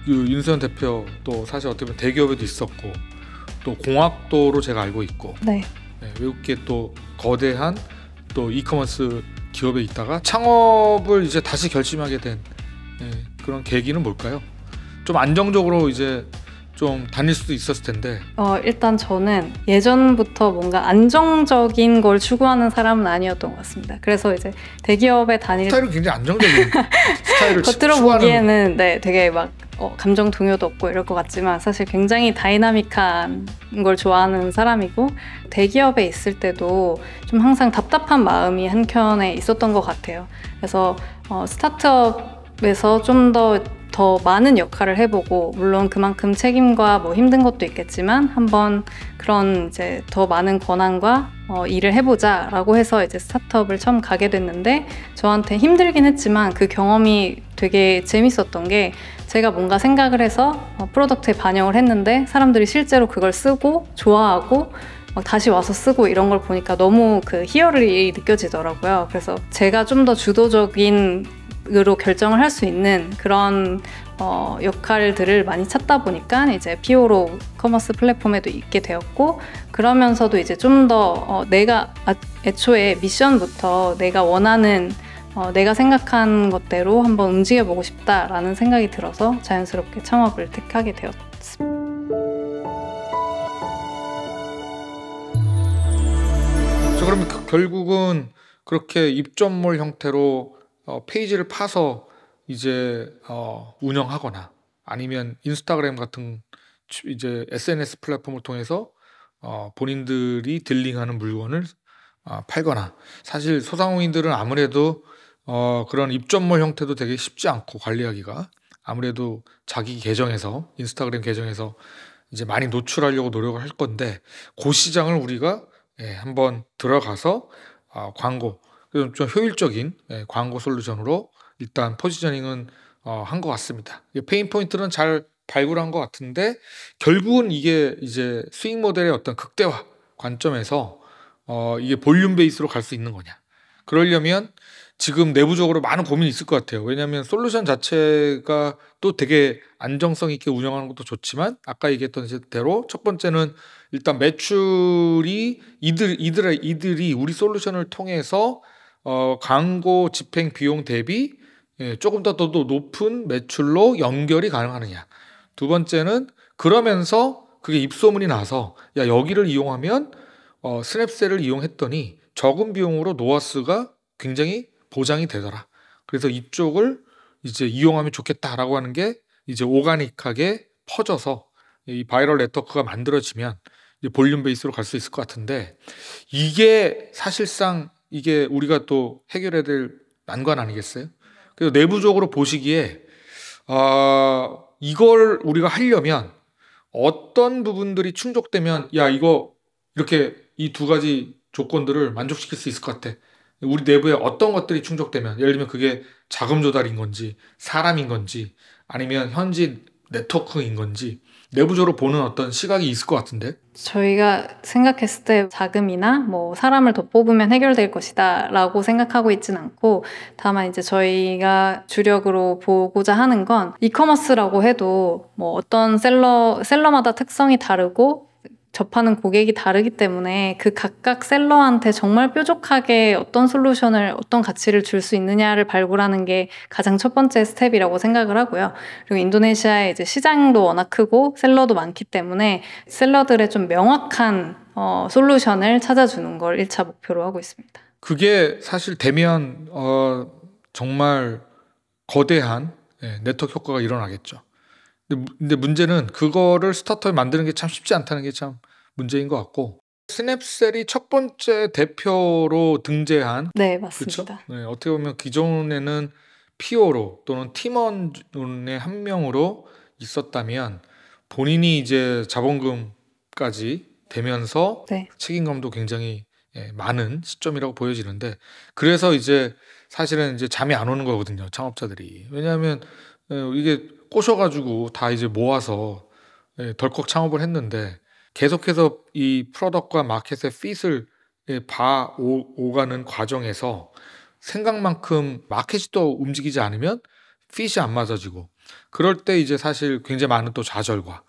윤수현 대표도 사실 어떻게 보면 대기업에도 있었고 또 공학도로 제가 알고 있고 네. 외국계 또 거대한 또 이커머스 기업에 있다가 창업을 이제 다시 결심하게 된 그런 계기는 뭘까요? 좀 안정적으로 이제 좀 다닐 수도 있었을 텐데. 일단 저는 예전부터 뭔가 안정적인 걸 추구하는 사람은 아니었던 것 같습니다. 그래서 이제 대기업에 다닐 스타일은 굉장히 안정적인 스타일을 겉으로 보기에는 되게 막 감정 동요도 없고 이럴 것 같지만 사실 굉장히 다이나믹한 걸 좋아하는 사람이고 대기업에 있을 때도 좀 항상 답답한 마음이 한켠에 있었던 것 같아요. 그래서 스타트업에서 좀 더 많은 역할을 해보고 물론 그만큼 책임과 뭐 힘든 것도 있겠지만 한번 그런 이제 더 많은 권한과 일을 해보자라고 해서 이제 스타트업을 처음 가게 됐는데 저한테 힘들긴 했지만 그 경험이 되게 재밌었던 게 제가 뭔가 생각을 해서 프로덕트에 반영을 했는데 사람들이 실제로 그걸 쓰고 좋아하고 다시 와서 쓰고 이런 걸 보니까 너무 그 희열이 느껴지더라고요. 그래서 제가 좀 더 주도적인 으로 결정을 할 수 있는 그런 역할들을 많이 찾다 보니까 이제 PO로 커머스 플랫폼에도 있게 되었고 그러면서도 이제 좀 더 내가 애초에 미션부터 내가 원하는 내가 생각한 것대로 한번 움직여보고 싶다라는 생각이 들어서 자연스럽게 창업을 택하게 되었습니다. 그러면 결국은 그렇게 입점몰 형태로 페이지를 파서 이제 운영하거나 아니면 인스타그램 같은 이제 SNS 플랫폼을 통해서 본인들이 딜링하는 물건을 팔거나 사실 소상공인들은 아무래도 그런 입점몰 형태도 되게 쉽지 않고 관리하기가 아무래도 자기 계정에서 인스타그램 계정에서 이제 많이 노출하려고 노력을 할 건데 그 시장을 우리가 한번 들어가서 광고 좀 효율적인 광고 솔루션으로 일단 포지셔닝은 한 것 같습니다. 페인 포인트는 잘 발굴한 것 같은데 결국은 이게 이제 수익 모델의 어떤 극대화 관점에서 이게 볼륨 베이스로 갈 수 있는 거냐. 그러려면 지금 내부적으로 많은 고민이 있을 것 같아요. 왜냐하면 솔루션 자체가 또 되게 안정성 있게 운영하는 것도 좋지만 아까 얘기했던 대로 첫 번째는 일단 매출이 이들이 우리 솔루션을 통해서 광고 집행 비용 대비 조금 더 높은 매출로 연결이 가능하느냐. 두 번째는 그러면서 그게 입소문이 나서 야 여기를 이용하면 스냅셀을 이용했더니 적은 비용으로 노하스가 굉장히 보장이 되더라. 그래서 이쪽을 이제 이용하면 좋겠다라고 하는 게 이제 오가닉하게 퍼져서 이 바이럴 네트워크가 만들어지면 이제 볼륨 베이스로 갈 수 있을 것 같은데 이게 사실상 이게 우리가 또 해결해야 될 난관 아니겠어요? 그래서 내부적으로 보시기에 이걸 우리가 하려면 어떤 부분들이 충족되면 야 이거 이렇게 이 두 가지 조건들을 만족시킬 수 있을 것 같아. 우리 내부에 어떤 것들이 충족되면 예를 들면 그게 자금 조달인 건지 사람인 건지 아니면 현지 네트워크인 건지 내부적으로 보는 어떤 시각이 있을 것 같은데 저희가 생각했을 때 자금이나 뭐 사람을 더 뽑으면 해결될 것이다 라고 생각하고 있진 않고 다만 이제 저희가 주력으로 보고자 하는 건 이커머스라고 해도 뭐 어떤 셀러마다 특성이 다르고 접하는 고객이 다르기 때문에 그 각각 셀러한테 정말 뾰족하게 어떤 솔루션을 어떤 가치를 줄 수 있느냐를 발굴하는 게 가장 첫 번째 스텝이라고 생각을 하고요. 그리고 인도네시아의 이제 시장도 워낙 크고 셀러도 많기 때문에 셀러들의 좀 명확한 솔루션을 찾아주는 걸 1차 목표로 하고 있습니다. 그게 사실 되면 정말 거대한 네트워크 효과가 일어나겠죠. 근데 문제는 그거를 스타트업에 만드는 게 참 쉽지 않다는 게 참 문제인 것 같고 스냅셀이 첫 번째 대표로 등재한 네 맞습니다. 네, 어떻게 보면 기존에는 PO로 또는 팀원의 한 명으로 있었다면 본인이 이제 자본금까지 되면서 네. 책임감도 굉장히 많은 시점이라고 보여지는데 그래서 이제 사실은 이제 잠이 안 오는 거거든요 창업자들이. 왜냐하면 이게 꼬셔가지고 다 이제 모아서 덜컥 창업을 했는데 계속해서 이 프로덕트와 마켓의 핏을 오가는 과정에서 생각만큼 마켓이 또 움직이지 않으면 핏이 안 맞아지고 그럴 때 이제 사실 굉장히 많은 또 좌절과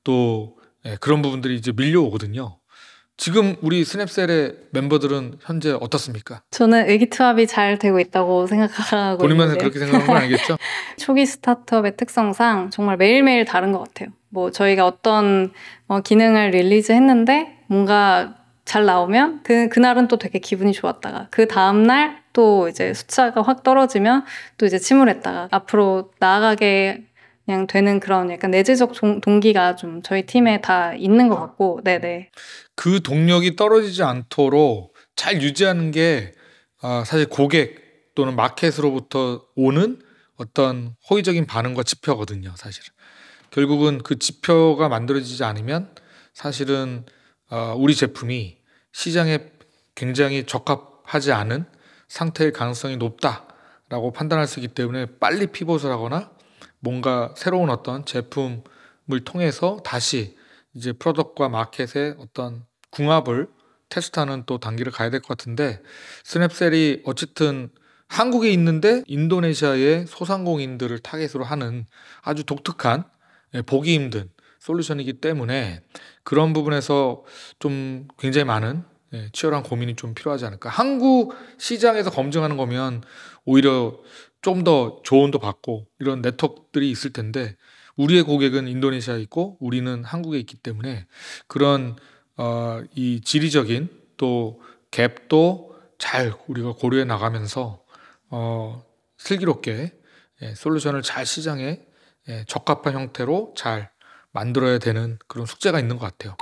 또 그런 부분들이 이제 밀려오거든요. 지금 우리 스냅셀의 멤버들은 현재 어떻습니까? 저는 의기투합이 잘 되고 있다고 생각하고 본인만 있는데 그렇게 생각하는 건 아니겠죠? 초기 스타트업의 특성상 정말 매일매일 다른 것 같아요. 뭐 저희가 어떤 기능을 릴리즈 했는데 뭔가 잘 나오면 그날은 또 되게 기분이 좋았다가 그 다음날 또 이제 숫자가 확 떨어지면 또 이제 침울했다가 앞으로 나아가게 그냥 되는 그런 약간 내재적 동기가 좀 저희 팀에 다 있는 것 같고, 네네. 그 동력이 떨어지지 않도록 잘 유지하는 게 사실 고객 또는 마켓으로부터 오는 어떤 호의적인 반응과 지표거든요, 사실은. 결국은 그 지표가 만들어지지 않으면 사실은 우리 제품이 시장에 굉장히 적합하지 않은 상태일 가능성이 높다라고 판단할 수 있기 때문에 빨리 피봇을 하거나 뭔가 새로운 어떤 제품을 통해서 다시 이제 프로덕트와 마켓의 어떤 궁합을 테스트하는 또 단계를 가야 될 것 같은데, 스냅셀이 어쨌든 한국에 있는데 인도네시아의 소상공인들을 타겟으로 하는 아주 독특한 보기 힘든 솔루션이기 때문에 그런 부분에서 좀 굉장히 많은 치열한 고민이 좀 필요하지 않을까. 한국 시장에서 검증하는 거면 오히려 좀 더 조언도 받고 이런 네트워크들이 있을 텐데, 우리의 고객은 인도네시아에 있고 우리는 한국에 있기 때문에 그런 이 지리적인 또 갭도 잘 우리가 고려해 나가면서 슬기롭게 솔루션을 잘 시장에 적합한 형태로 잘 만들어야 되는 그런 숙제가 있는 것 같아요.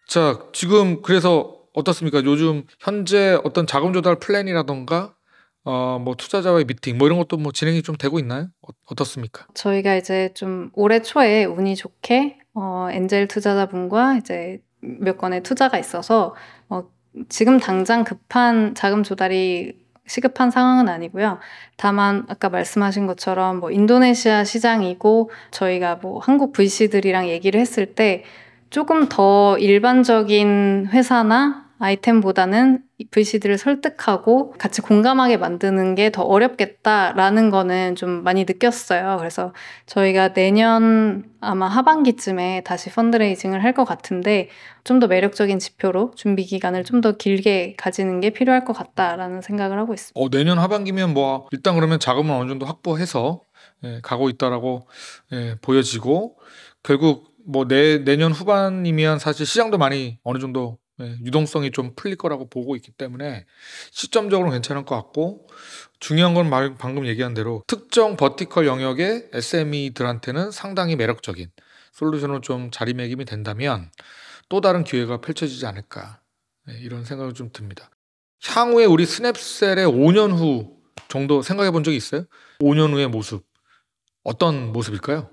자, 지금 그래서 어떻습니까? 요즘 현재 어떤 자금 조달 플랜이라던가 뭐 투자자와의 미팅 뭐 이런 것도 뭐 진행이 좀 되고 있나요? 어떻습니까? 저희가 이제 좀 올해 초에 운이 좋게 엔젤 투자자분과 이제 몇 건의 투자가 있어서 지금 당장 급한 자금 조달이 시급한 상황은 아니고요. 다만 아까 말씀하신 것처럼 뭐 인도네시아 시장이고 저희가 뭐 한국 VC들이랑 얘기를 했을 때 조금 더 일반적인 회사나 아이템보다는 VC들을 설득하고 같이 공감하게 만드는 게 더 어렵겠다라는 거는 좀 많이 느꼈어요. 그래서 저희가 내년 아마 하반기쯤에 다시 펀드레이징을 할 것 같은데 좀 더 매력적인 지표로 준비 기간을 좀 더 길게 가지는 게 필요할 것 같다라는 생각을 하고 있습니다. 내년 하반기면 뭐 일단 그러면 자금을 어느 정도 확보해서 가고 있다라고 보여지고, 결국 뭐 내년 후반이면 사실 시장도 많이 어느 정도 유동성이 좀 풀릴 거라고 보고 있기 때문에 시점적으로 괜찮을 것 같고, 중요한 건 방금 얘기한 대로 특정 버티컬 영역의 SME들한테는 상당히 매력적인 솔루션으로 좀 자리매김이 된다면 또 다른 기회가 펼쳐지지 않을까, 이런 생각이 좀 듭니다. 향후에 우리 스냅셀의 5년 후 정도 생각해 본 적이 있어요? 5년 후의 모습 어떤 모습일까요?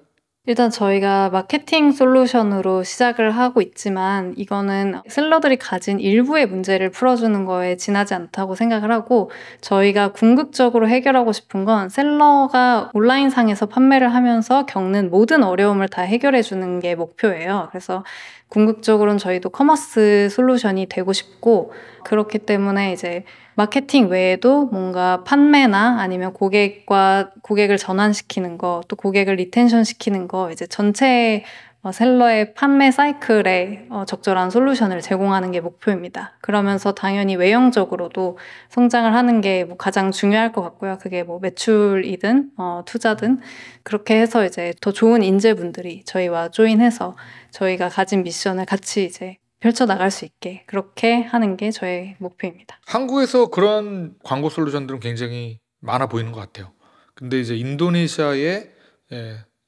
일단 저희가 마케팅 솔루션으로 시작을 하고 있지만 이거는 셀러들이 가진 일부의 문제를 풀어주는 거에 지나지 않다고 생각을 하고, 저희가 궁극적으로 해결하고 싶은 건 셀러가 온라인상에서 판매를 하면서 겪는 모든 어려움을 다 해결해 주는 게 목표예요. 그래서 궁극적으로는 저희도 커머스 솔루션이 되고 싶고, 그렇기 때문에 이제 마케팅 외에도 뭔가 판매나 아니면 고객을 전환시키는 거, 또 고객을 리텐션 시키는 거, 이제 전체 셀러의 판매 사이클에 적절한 솔루션을 제공하는 게 목표입니다. 그러면서 당연히 외형적으로도 성장을 하는 게 뭐 가장 중요할 것 같고요. 그게 뭐 매출이든 투자든 그렇게 해서 이제 더 좋은 인재분들이 저희와 조인해서 저희가 가진 미션을 같이 이제 펼쳐나갈 수 있게 그렇게 하는 게 저의 목표입니다. 한국에서 그런 광고 솔루션들은 굉장히 많아 보이는 것 같아요. 근데 이제 인도네시아의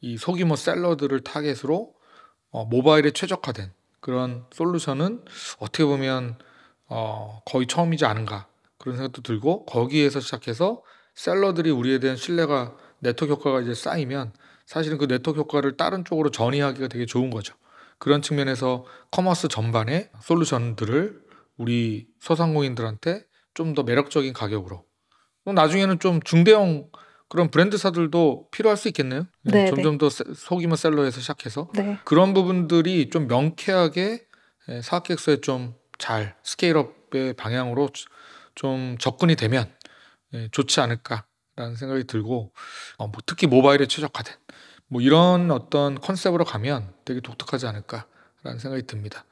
이 소규모 셀러들을 타겟으로 모바일에 최적화된 그런 솔루션은 어떻게 보면 거의 처음이지 않은가, 그런 생각도 들고, 거기에서 시작해서 셀러들이 우리에 대한 신뢰가, 네트워크 효과가 이제 쌓이면 사실은 그 네트워크 효과를 다른 쪽으로 전이하기가 되게 좋은 거죠. 그런 측면에서 커머스 전반의 솔루션들을 우리 소상공인들한테 좀 더 매력적인 가격으로, 나중에는 좀 중대형 그런 브랜드사들도 필요할 수 있겠네요. 네, 점점 더 소규모 셀러에서 시작해서 네. 그런 부분들이 좀 명쾌하게 사업 계획서에 좀 잘 스케일업의 방향으로 좀 접근이 되면 좋지 않을까라는 생각이 들고 뭐 특히 모바일에 최적화된 뭐 이런 어떤 컨셉으로 가면 되게 독특하지 않을까라는 생각이 듭니다.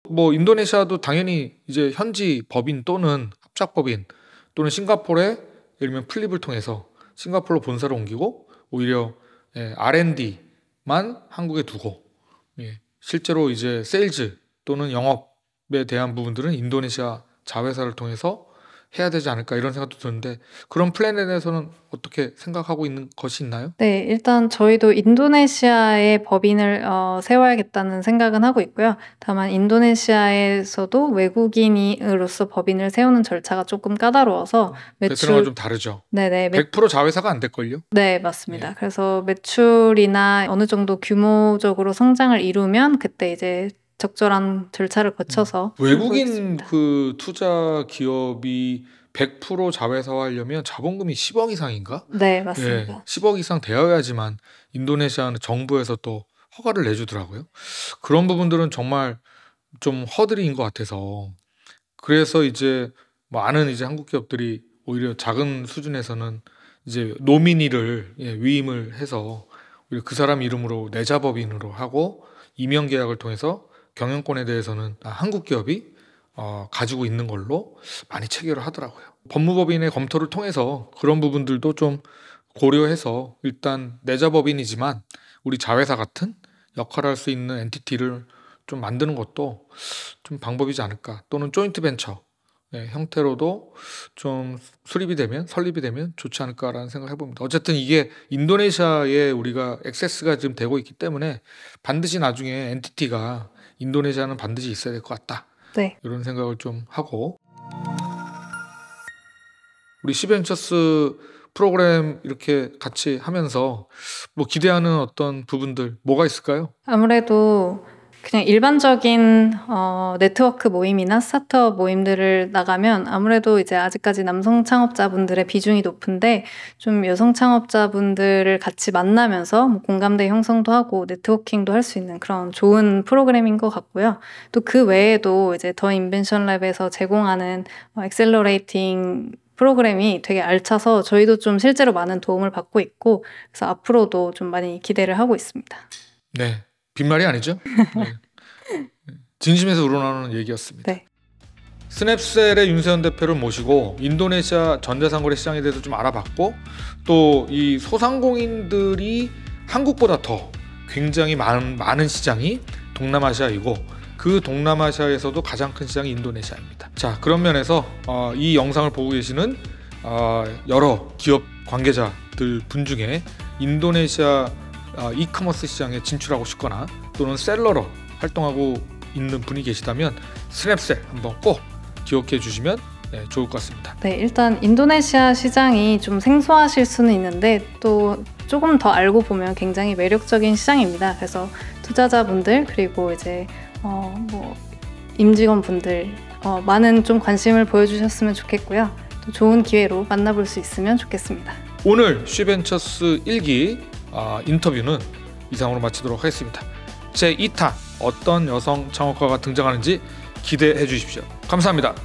뭐 인도네시아도 당연히 이제 현지 법인 또는 합작법인 또는 싱가포르에 예를 들면 플립을 통해서 싱가포르로 본사를 옮기고 오히려 R&D만 한국에 두고 실제로 이제 세일즈 또는 영업에 대한 부분들은 인도네시아 자회사를 통해서 해야 되지 않을까 이런 생각도 드는데 그런 플랜에 대해서는 어떻게 생각하고 있는 것이 있나요? 네, 일단 저희도 인도네시아에 법인을 세워야겠다는 생각은 하고 있고요. 다만 인도네시아에서도 외국인으로서 법인을 세우는 절차가 조금 까다로워서 베트남과 좀 다르죠. 네네. 100% 자회사가 안 될걸요? 네, 맞습니다. 그래서 매출이나 어느 정도 규모적으로 성장을 이루면 그때 이제 적절한 절차를 거쳐서 외국인 그 투자 기업이 100% 자회사화하려면 자본금이 10억 이상인가? 네, 맞습니다. 10억 이상 되어야지만 인도네시아는 정부에서 또 허가를 내주더라고요. 그런 부분들은 정말 좀 허들인 것 같아서 그래서 이제 많은 이제 한국 기업들이 오히려 작은 수준에서는 이제 노미니를 위임을 해서 오히려 그 사람 이름으로 내자법인으로 하고 임용 계약을 통해서 경영권에 대해서는 한국 기업이 가지고 있는 걸로 많이 체결을 하더라고요. 법무법인의 검토를 통해서 그런 부분들도 좀 고려해서 일단 내자법인이지만 우리 자회사 같은 역할을 할 수 있는 엔티티를 좀 만드는 것도 좀 방법이지 않을까. 또는 조인트 벤처 형태로도 좀 설립이 되면 좋지 않을까라는 생각을 해봅니다. 어쨌든 이게 인도네시아에 우리가 액세스가 지금 되고 있기 때문에 반드시 나중에 엔티티가 인도네시아는 반드시 있어야 될 것 같다. 네. 이런 생각을 좀 하고 우리 시벤처스 프로그램 이렇게 같이 하면서 뭐 기대하는 어떤 부분들 뭐가 있을까요? 아무래도 그냥 일반적인 네트워크 모임이나 스타트업 모임들을 나가면 아무래도 이제 아직까지 남성 창업자분들의 비중이 높은데 좀 여성 창업자분들을 같이 만나면서 뭐 공감대 형성도 하고 네트워킹도 할 수 있는 그런 좋은 프로그램인 것 같고요. 또 그 외에도 이제 더 인벤션 랩에서 제공하는 엑셀러레이팅 프로그램이 되게 알차서 저희도 좀 실제로 많은 도움을 받고 있고 그래서 앞으로도 좀 많이 기대를 하고 있습니다. 네. 빈말이 아니죠? 네. 진심에서 우러나오는 얘기였습니다. 네. 스냅셀의 윤세현 대표를 모시고 인도네시아 전자상거래 시장에 대해서 좀 알아봤고 또 이 소상공인들이 한국보다 더 굉장히 많은 시장이 동남아시아이고 그 동남아시아에서도 가장 큰 시장이 인도네시아입니다. 자, 그런 면에서 이 영상을 보고 계시는 여러 기업 관계자들 분 중에 인도네시아 이커머스 시장에 진출하고 싶거나 또는 셀러로 활동하고 있는 분이 계시다면 스냅셀 한번 꼭 기억해 주시면 좋을 것 같습니다. 네, 일단 인도네시아 시장이 좀 생소하실 수는 있는데 또 조금 더 알고 보면 굉장히 매력적인 시장입니다. 그래서 투자자분들 그리고 이제 뭐 임직원분들 많은 좀 관심을 보여주셨으면 좋겠고요. 또 좋은 기회로 만나볼 수 있으면 좋겠습니다. 오늘 쉬벤처스 1기 인터뷰는 이상으로 마치도록 하겠습니다. 제 2탄 어떤 여성 창업가가 등장하는지 기대해 주십시오. 감사합니다.